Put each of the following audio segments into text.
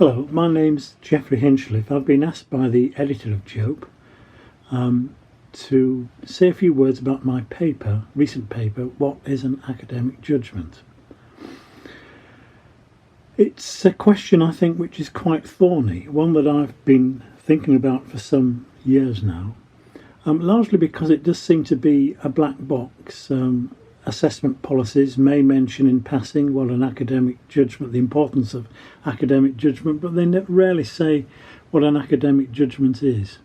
Hello, my name's Geoffrey Hinchliffe. I've been asked by the editor of JOPE to say a few words about my recent paper, What is an Academic Judgment? It's a question, I think, which is quite thorny, one that I've been thinking about for some years now, largely because it does seem to be a black box. Assessment policies may mention in passing what an academic judgment, the importance of academic judgment, but they rarely say what an academic judgment is.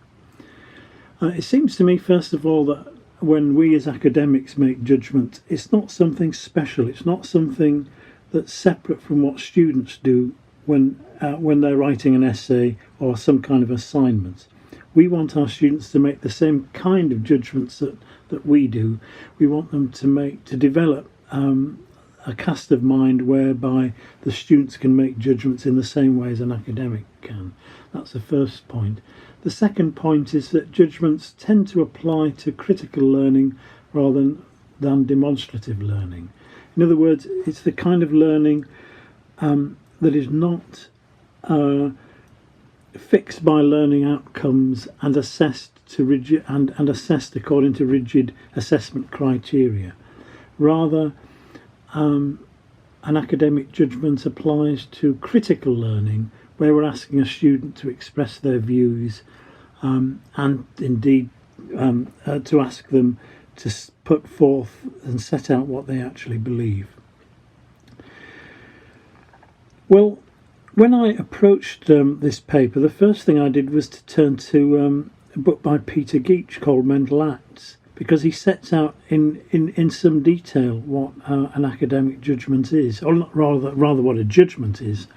It seems to me, first of all, that when we as academics make judgment, it's not something special. It's not something that's separate from what students do when they're writing an essay or some kind of assignment. We want our students to make the same kind of judgments that we do. We want them to develop a cast of mind whereby the students can make judgments in the same way as an academic can. That's the first point. The second point is that judgments tend to apply to critical learning rather than demonstrative learning. In other words, it's the kind of learning that is not fixed by learning outcomes and assessed according to rigid assessment criteria. Rather, an academic judgment applies to critical learning, where we're asking a student to express their views and indeed to ask them to put forth and set out what they actually believe. Well, when I approached this paper, the first thing I did was to turn to a book by Peter Geach called Mental Acts, because he sets out in some detail what an academic judgment is, or not, rather what a judgment is.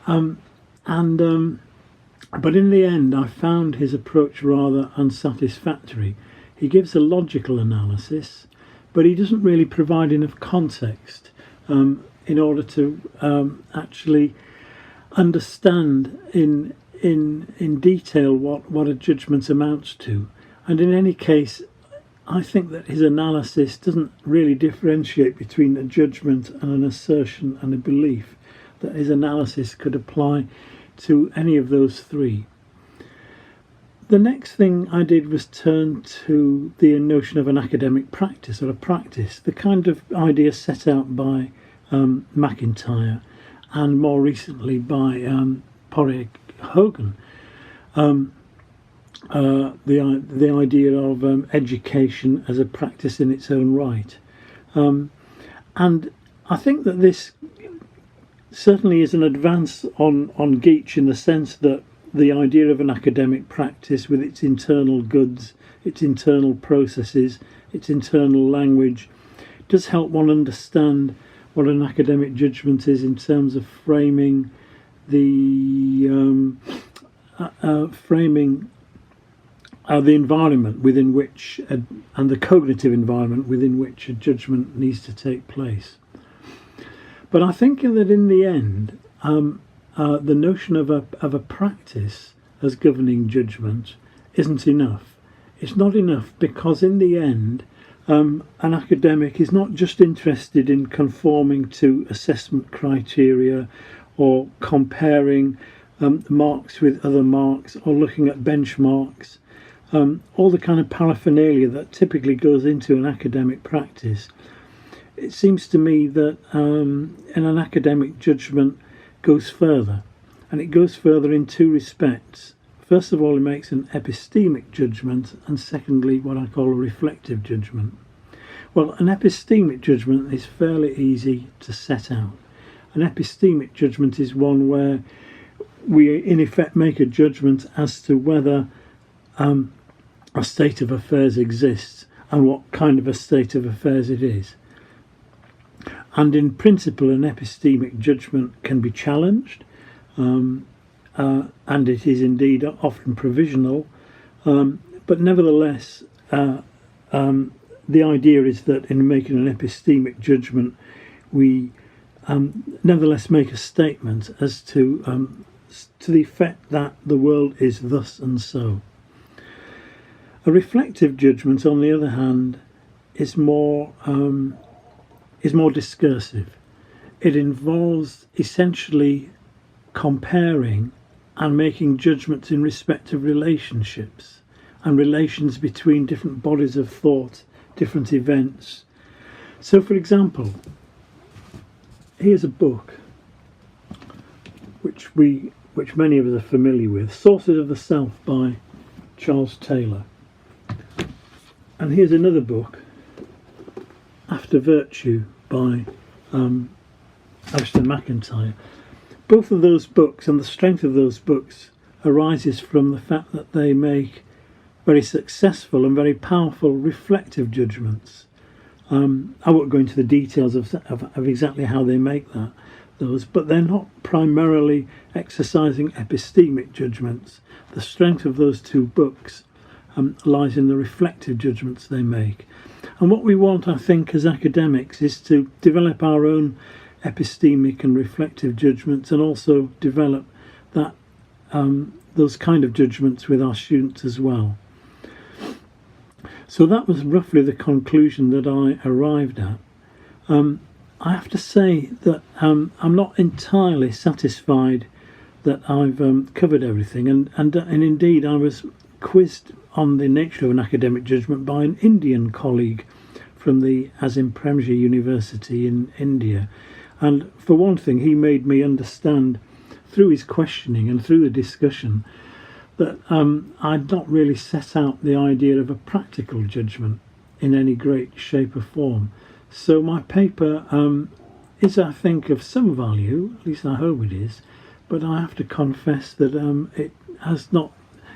But in the end, I found his approach rather unsatisfactory. He gives a logical analysis, but he doesn't really provide enough context in order to actually understand in detail what a judgment amounts to. And in any case, I think that his analysis doesn't really differentiate between a judgment and an assertion and a belief, that his analysis could apply to any of those three. The next thing I did was turn to the notion of an academic practice, or a practice, the kind of idea set out by McIntyre and more recently by Porrick Hogan, the idea of education as a practice in its own right. And I think that this certainly is an advance on Geach, in the sense that the idea of an academic practice with its internal goods, its internal processes, its internal language, does help one understand what an academic judgment is in terms of framing the environment within which and the cognitive environment within which a judgment needs to take place. But I think that in the end, the notion of a practice as governing judgment isn't enough. It's not enough because in the end, an academic is not just interested in conforming to assessment criteria or comparing marks with other marks or looking at benchmarks, all the kind of paraphernalia that typically goes into an academic practice. It seems to me that in an academic judgment goes further, and it goes further in two respects. First of all, it makes an epistemic judgment, and secondly, what I call a reflective judgment. Well, an epistemic judgment is fairly easy to set out. An epistemic judgment is one where we, in effect, make a judgment as to whether a state of affairs exists and what kind of a state of affairs it is. And in principle, an epistemic judgment can be challenged, and it is indeed often provisional, but nevertheless, the idea is that in making an epistemic judgment, we nevertheless make a statement as to the effect that the world is thus and so. A reflective judgment, on the other hand, is more discursive. It involves essentially comparing and making judgments in respect of relationships and relations between different bodies of thought, different events. So, for example, here's a book which many of us are familiar with, Sources of the Self by Charles Taylor. And here's another book, After Virtue by Alistair MacIntyre. Both of those books, and the strength of those books, arises from the fact that they make very successful and very powerful reflective judgments. I won't go into the details of exactly how they make those, but they're not primarily exercising epistemic judgments. The strength of those two books lies in the reflective judgments they make. And what we want, I think, as academics is to develop our own epistemic and reflective judgments, and also develop that those kind of judgments with our students as well. So that was roughly the conclusion that I arrived at. I have to say that I'm not entirely satisfied that I've covered everything, and indeed I was quizzed on the nature of an academic judgment by an Indian colleague from the Azim Premji University in India. And for one thing, he made me understand through his questioning and through the discussion that I'd not really set out the idea of a practical judgment in any great shape or form. So my paper is, I think, of some value, at least I hope it is, but I have to confess that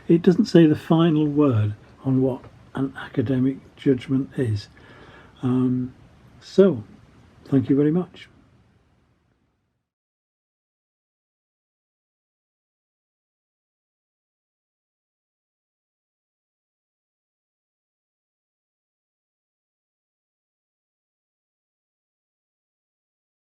it doesn't say the final word on what an academic judgment is. So, thank you very much.